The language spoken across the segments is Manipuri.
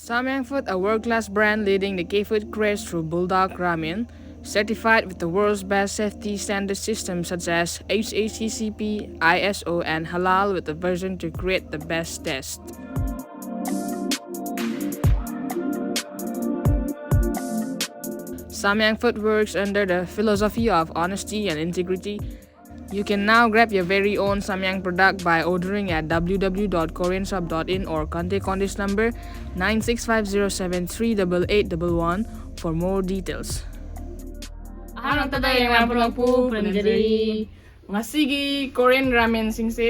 Samyang Food, a world-class brand leading the K-food craze through BULDAK ramen, certified with the world's best safety standard systems such as HACCP, ISO, and Halal with a version to create the best taste. Samyang Food works under the philosophy of honesty and integrity. You can now grab your very own Samyang product by ordering at www.koreanshop.in or contact on this number 9650738811 for more details. Ngasigi Korean ramen singse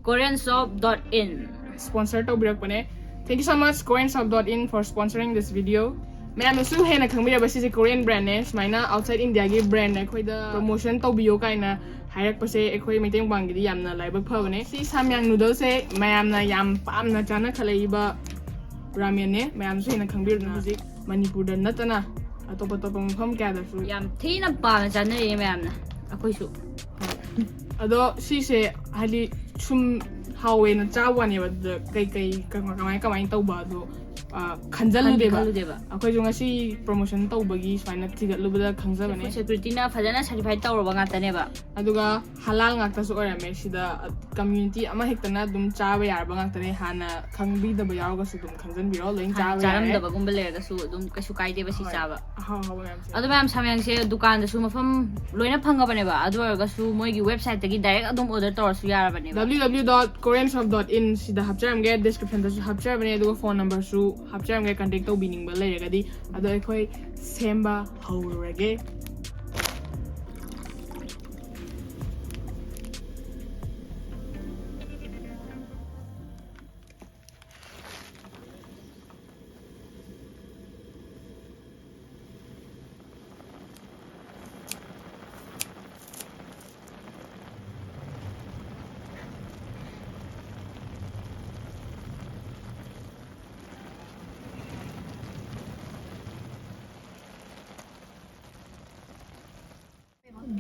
koreanshop.in sponsor tawbirakpane. Thank you so much koreanshop.in for sponsoring this video. Mayamnasu hena khangbiya basi Korean brand ne smaina outside India gi brand ne khoida promotion tawbiyo kaina hairakpase ekhoi Meitei Mukbang gi yamna laibak phabane. Si Samyang noodles se mayamna yam pamna chana khalaiba ramen ne mayamsu hena khangbirna hojik Manipur da natana atopa mafam kya da su yam thina pamna chanari mayamna akhoisu ado si se hali sum hawe na chawani ba kai kamai tawba do Kanjaludeba. Akwai junga si promotion tawbagi swaina thigatlubada khangjabane. Security na fajana certified tawraba ngataneba. Aduga halal ngakta su orame sida community ama hektana dum chaba yarba ngaktane hana khangbi da bayarga su dum khangjan biro loin chaba charam da bagum belega su dum kasu kaide ba si chaba. Ha ma'am. Adu ma'am Samyang se dukan da su mafam loina phangabane ba adu orga su moi gi website tagi direct adum order tor su yarabane ba. www.koreanshop.in sida hapcharamge description da su hapcharabane aduga phone number su hapcharamge contact tawbiningba leiragadi adu ekhoi semba hawrage.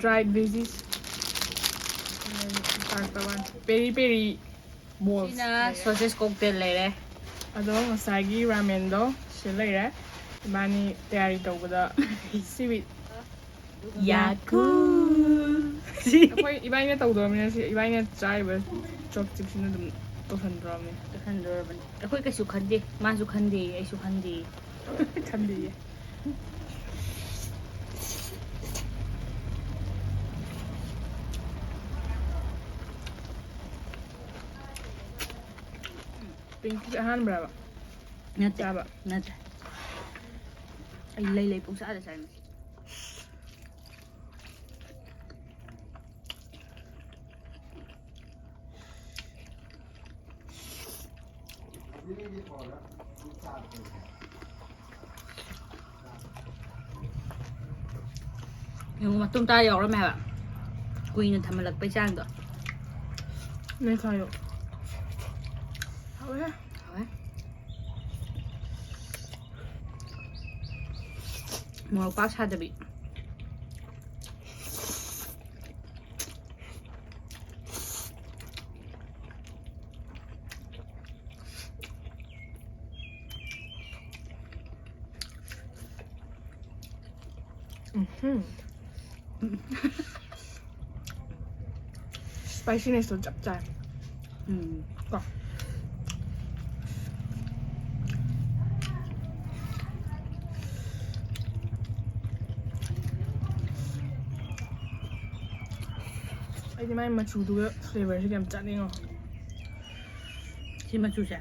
Dried veggies peri balls Sina sausage cocktail leire ado masagi ramen do leire mani tayari tawbada seaweed Yakult akwai ibaina tawdormina si ibaina chaiba chop chipsina dum tohandromne khandorban akoi kasu khande masu khande aisu khande khande Pinky ahan berapa? Nata Berapa? nata ay lay pung sa ada sana yung matum tayo rồi mẹ bạn quy nó thầm lật bay trang đó Này tayo. Hawe. More pass had to be. Spiciness to chap chai. Go. Ay di mai machu du flavor si kem chutney ngo. Si machu siya.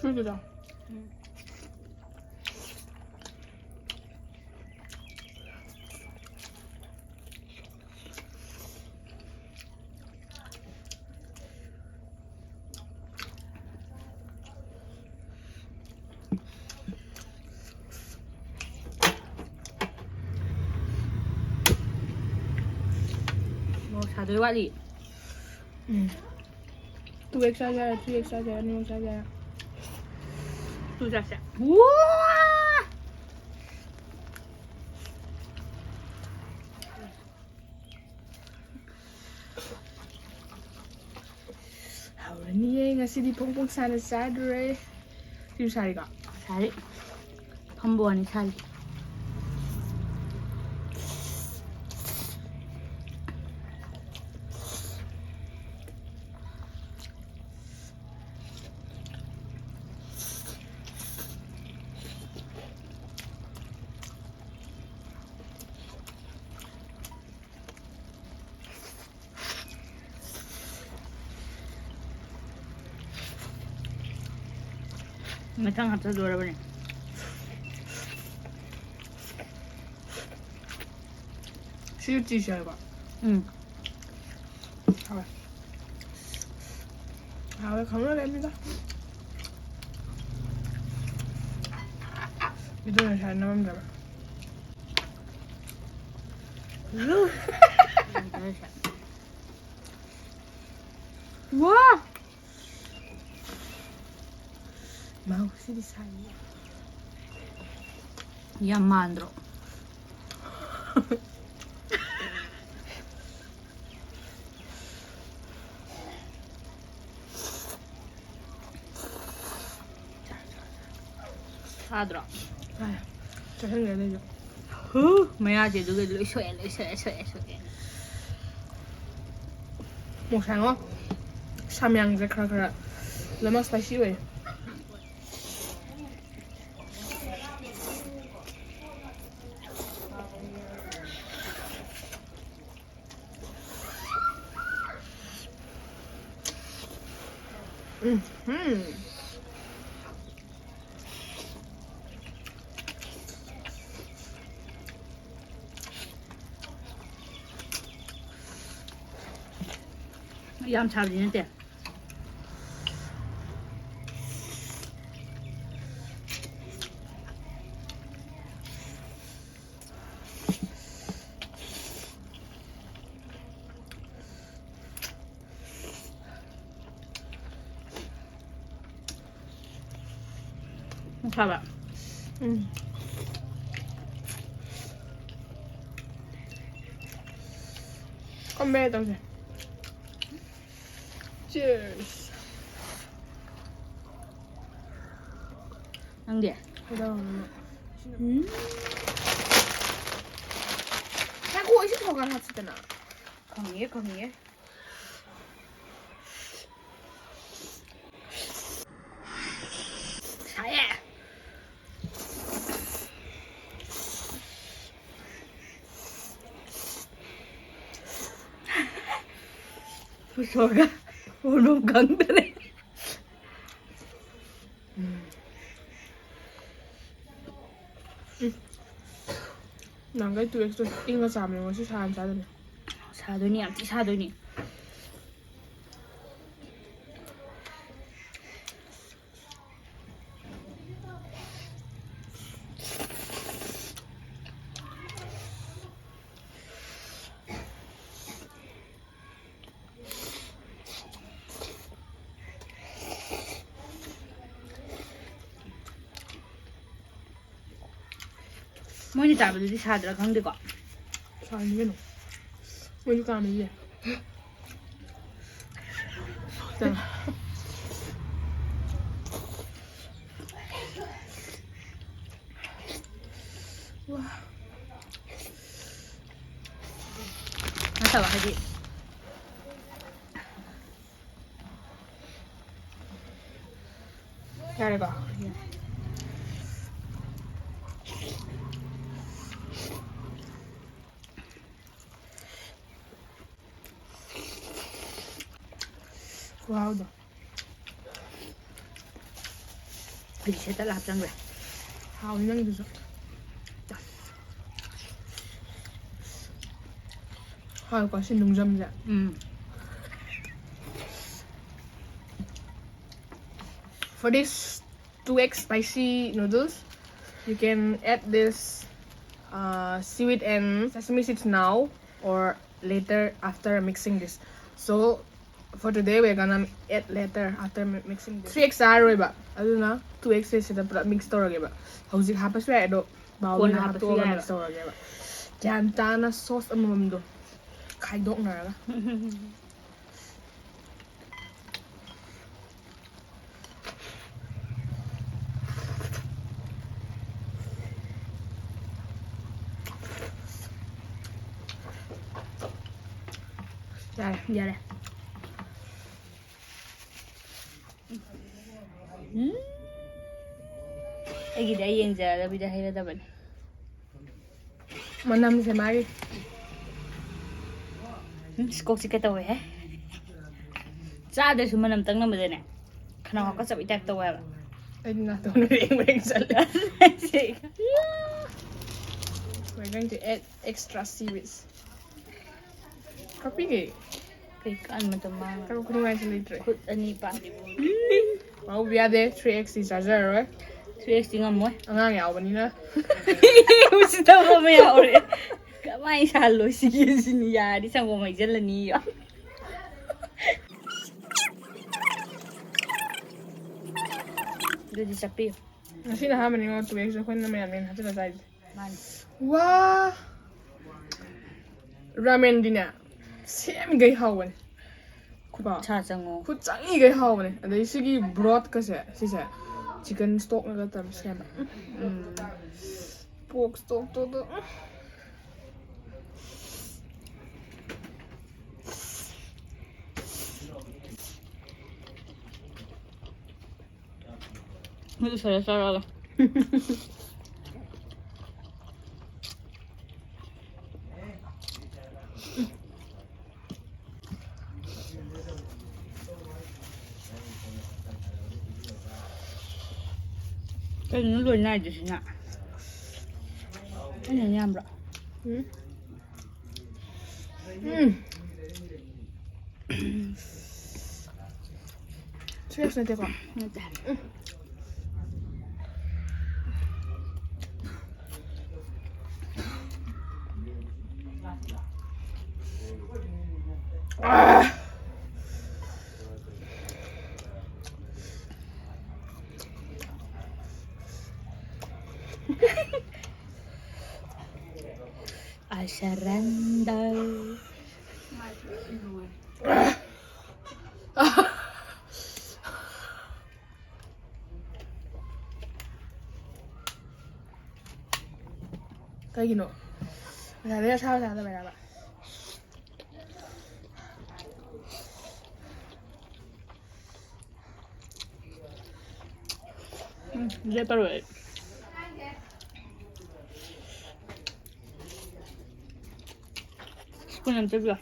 Sudah. Mau satu kali. 2x saja, 3x saja, 5x saja. 또 자자. 우와! 하울니 ngasi di pongpong sana sadre. Tiu sari ka. 잘. 반보안이 잘. 매탕 합쳐서 돌아보네. Siuti sari ka. 응. Hawe. Hawe kamera 됩니다. 이거는 잘 나오면 잡아. 와! Mau sih di sana. 야 만들어. 사들어. Ay, cho thêm người lên được. 후, 뭐야, 쟤 누구 쇠. Một sáng không? Samyang rất là mà spicy vậy. 양 잘 지는데. 봐봐. Con bê tao rồi. Cheers. 한 개. đâu Cái cuối chứ không cần hạt xịt nào. 건이에. 자야. 부서가 오늘 강다네. Nàng cái tuyệt rồi, in là giảm rồi chứ sao được. 사돈이 암지 사돈이. 뭐니 잡아주지 사들아 강대가. Sao như thế nào? Nguyên cái này gì? Chờ. Wow. 나서 와야지. 잘해봐. Wow dah. Jadi saya tak lapang gue. Hào nhân được rồi. Hào có xin đúng dâm dạ. For this 2x spicy noodles, you can add this seaweed and sesame seeds now or later after mixing this. So For today we're gonna add later after mixing this. 3x ꯆꯥꯔꯣꯏꯕ ꯑꯗꯨꯅ 2x ꯁꯤꯗ ꯄꯨꯂꯞ ꯃꯤꯛꯁ ꯇꯧꯔꯒꯦꯕ ꯍꯧꯖꯤꯛ ꯍꯥꯞꯄꯁꯨ ꯌꯥꯏ ꯑꯗꯣ ꯕꯥꯎꯜꯗ ꯍꯥꯞꯇꯣꯛꯑꯒ ꯃꯤꯛꯁ ꯇꯧꯔꯒꯦꯕ ꯒ꯭ꯌꯥꯟ ꯇꯥꯅ sauce ꯑꯃꯃꯝꯗꯣ ꯈꯥꯏꯗꯣꯛꯅꯔꯒ Yare. Egi da yeng jara bida hayra da bani. Manam se mari. Skok si kata we. Cha da su manam tang na madane. Khana ka sab itak ta wa. Ai na to no reng sal. We're going to add extra seaweeds. Copy ke. Kay kan man tama. Karo kung may later. Khut ani pa di mo. Wow, we are there 3x is charger, right? 3x tinga mo. Ang yaw banina. Usi ta mo may ore. Kamay salo sige siniya di sang ko may jala niya. Dudi sapi. Kasi na haman yung 2x ko na may amin hati na size. Man. Wow. Ramen din na. Same gay hawan. Cha chango. Ku changi gay hawan. Adai sigi broth kasi sisa chicken stock na gatam sema. Pork stock todo. Itu saya salah. Cái nó lùi này thì xin ạ. Cái này nhầm rồi. Cheers na teko. Asarandal. Kayak gini. Misalnya salah berapa? Dia taruh. Spoon yang juga.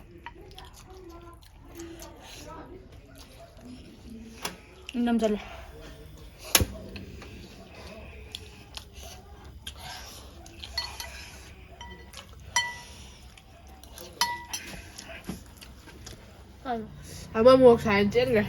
Enam jala. Apa mau saja nggak?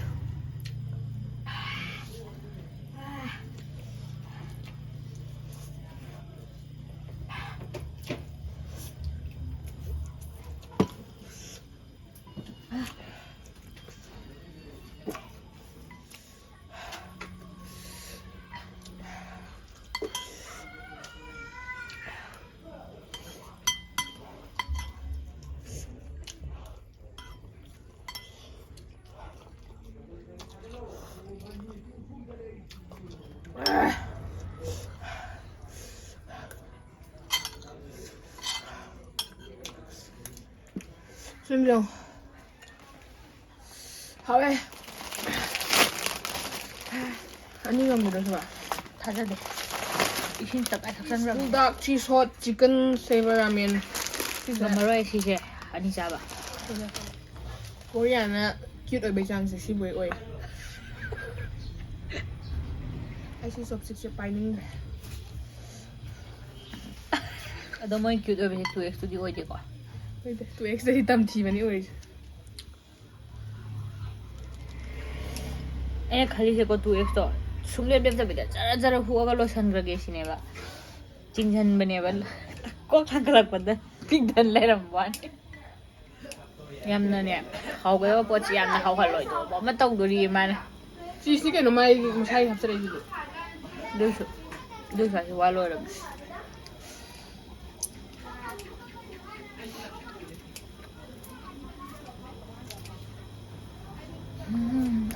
Samyang. Hawe. Ani nggak mudah coba. Taza deh. Isin tak ada saksan ramen. Buldak cheese hot chicken flavor ramen. Gambar sih je. Ani siapa? Korean na cute oi bejang sih si boy oi. Ai si sop sik pining. Ada mau cute orang itu studio aja kok. Tu extra hitam thi bani oi. Eh खाली से को तू एक तो सुमले बेब तब इधर जरा जरा हुआ का लोशन रगे सिनेमा चिंजन बने वाला को थक लग पड़ता पिक धन ले रंबान ꯌꯥꯝꯅꯅꯦ ꯍꯥꯎꯒꯗꯕ ꯄꯣꯠꯁꯤ ꯌꯥꯝꯅ ꯍꯥꯎꯍꯜꯂꯣꯏꯗꯧꯕ ꯑꯃ ꯇꯧꯗꯣꯔꯤ ꯃꯥꯅ ꯆꯤꯁꯇꯤ ꯀꯩꯅꯣ ꯃꯥꯏ ꯃꯁꯥꯒꯤ ꯍꯥꯞꯆꯔꯛꯏꯁꯤꯗꯤ ꯑꯗꯨꯁꯨ ꯑꯁꯤ ꯋꯥ ꯂꯣꯏꯔꯕꯅꯤ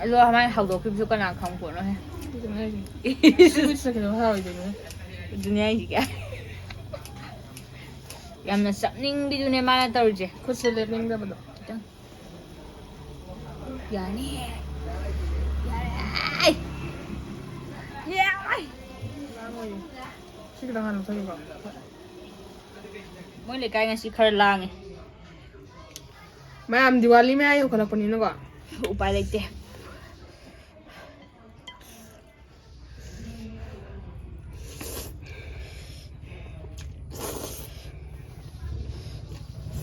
ꯑꯗꯣ ꯍꯃꯥꯏ ꯍꯧꯗꯣꯛꯈꯤꯕꯁꯨ ꯀꯅꯥ ꯈꯪ ꯄꯣꯠꯅꯣꯍꯦ ꯁ꯭ꯋꯤꯠꯁꯅ ꯀꯩꯅꯣ ꯍꯥꯎꯔꯣꯏꯗꯣꯏꯅꯣ ꯑꯗꯨꯅꯦ ꯍꯥꯏꯁꯤꯒ ꯌꯥꯝꯅ ꯆꯞꯅꯤꯡꯕꯤꯗꯨꯅꯦ ꯃꯥꯅ ꯇꯧꯔꯤꯁꯦ ꯈꯨꯠꯁꯦ ꯂꯦꯞꯅꯤꯡꯗꯕꯗꯣ ꯈꯤꯇꯪ ꯌꯥꯅꯤ ꯌꯥꯔꯦ ꯂꯥꯡꯉꯣꯏꯌꯦ ꯁꯤ ꯈꯤꯇꯪ ꯍꯥꯟꯅ ꯂꯧꯊꯒꯦꯀꯣ ꯃꯣꯏ ꯂꯩꯀꯥꯏ ꯉꯁꯤ ꯈꯔ ꯂꯥꯡꯉꯦ ꯃꯌꯥꯝ ꯗꯤꯋꯥꯂꯤ ꯃꯌꯥ ꯌꯧꯈꯠꯂꯛꯄꯅꯤꯅꯀꯣ ꯎꯄꯥꯏ ꯂꯩꯇꯦ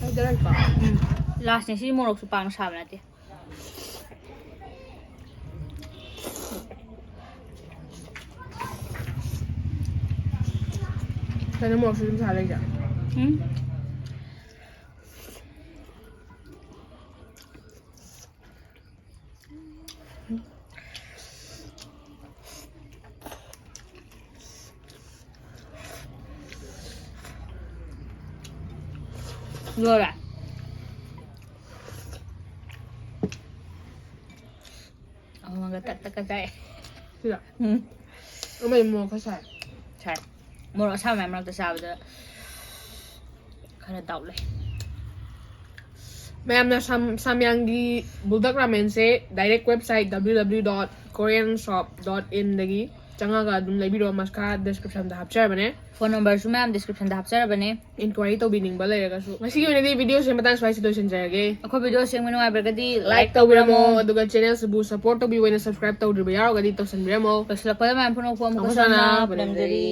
ꯍꯥꯏꯗꯔꯛꯄ ꯂꯥꯁꯅꯦ ꯁꯤ ꯃꯣꯔꯣꯛꯁꯨ ꯄꯥꯡꯅ ꯁꯥꯕ ꯅꯠꯇꯦ ꯀꯩꯅꯣ ꯃꯣꯔꯣꯛꯁꯨ ꯑꯗꯨꯝ ꯁꯥ ꯂꯩꯖꯥ ꯂꯣꯏꯔꯦ ꯑꯃꯒ ꯇꯛ ꯆꯥꯏ ꯁꯤꯗ ꯑꯃꯗꯤ ꯃꯣꯔꯣꯛ ꯈꯔ ꯁꯥꯏ ꯁꯥꯏ ꯃꯣꯔꯣꯛ ꯑꯁꯥꯕ ꯃꯌꯥꯝ ꯃꯔꯛꯇ ꯆꯥꯕꯗ ꯈꯔ ꯗꯥꯎꯠ ꯂꯩ ꯃꯌꯥꯝꯅ ꯁꯝꯌꯥꯡꯒꯤ ꯕꯨꯜꯗꯛ ꯔꯥꯃꯦꯟꯁꯦ ꯗꯥꯏꯔꯦꯛ ꯋꯦꯕꯁꯥꯏꯠ www.koreanshop.in ꯗꯒꯤ ꯆꯪꯉꯒ ꯑꯗꯨꯝ ꯂꯩꯕꯤꯔꯣ ꯃꯈꯥ ꯗꯦꯁꯀ꯭ꯔꯤꯞꯁꯟꯗ ꯍꯥꯞꯆꯔꯕꯅꯦ ꯐꯣꯟ ꯅꯝꯕꯔꯁꯨ ꯃꯌꯥꯝ ꯗꯤꯁꯀ꯭ꯔꯤꯞꯁꯟꯗ ꯍꯥꯞꯆꯔꯕꯅꯦ ꯏꯟꯀ꯭ꯋꯥꯏꯔꯤ ꯇꯧꯕꯤꯅꯤꯡꯕ ꯂꯩꯔꯒꯁꯨ ꯉꯁꯤꯒꯤ ꯑꯣꯏꯅꯗꯤ ꯚꯤꯗꯤꯑꯣꯁꯦ ꯃꯇꯥꯡ ꯁ꯭ꯋꯥꯏꯁꯤ ꯂꯣꯏꯁꯤꯟꯖꯔꯒꯦ ꯑꯩꯈꯣꯏ ꯚꯤꯗꯤꯑꯣ ꯁꯦꯡꯕ ꯅꯨꯡꯉꯥꯏꯕꯔꯒꯗꯤ ꯂꯥꯏꯛ ꯇꯧꯕꯤꯔꯝꯃꯣ ꯑꯗꯨꯒ ꯆꯦꯅꯦꯜꯁꯤꯕꯨ ꯁꯞꯄꯣꯔꯠ ꯇꯧꯕꯤꯌꯨ ꯑꯣꯏꯅ ꯁꯕꯁꯀ꯭ꯔꯥꯏꯕ ꯇꯧꯗ꯭ꯔꯤꯕ ꯌꯥꯎꯔꯒꯗꯤ ꯇꯧꯁꯟꯕꯤꯔꯝꯃꯣ ꯂꯣꯏꯁꯤꯜꯂꯛꯄꯗ ꯃꯌꯥꯝ ꯄꯨꯝꯅꯃꯛꯄꯨ ꯑꯃꯨꯛꯀ ꯑꯃꯨꯛ ꯍꯟꯅ ꯁꯝꯅ ꯄꯨꯅꯝꯖꯔꯤ ꯄꯨꯅꯝꯖꯔꯤ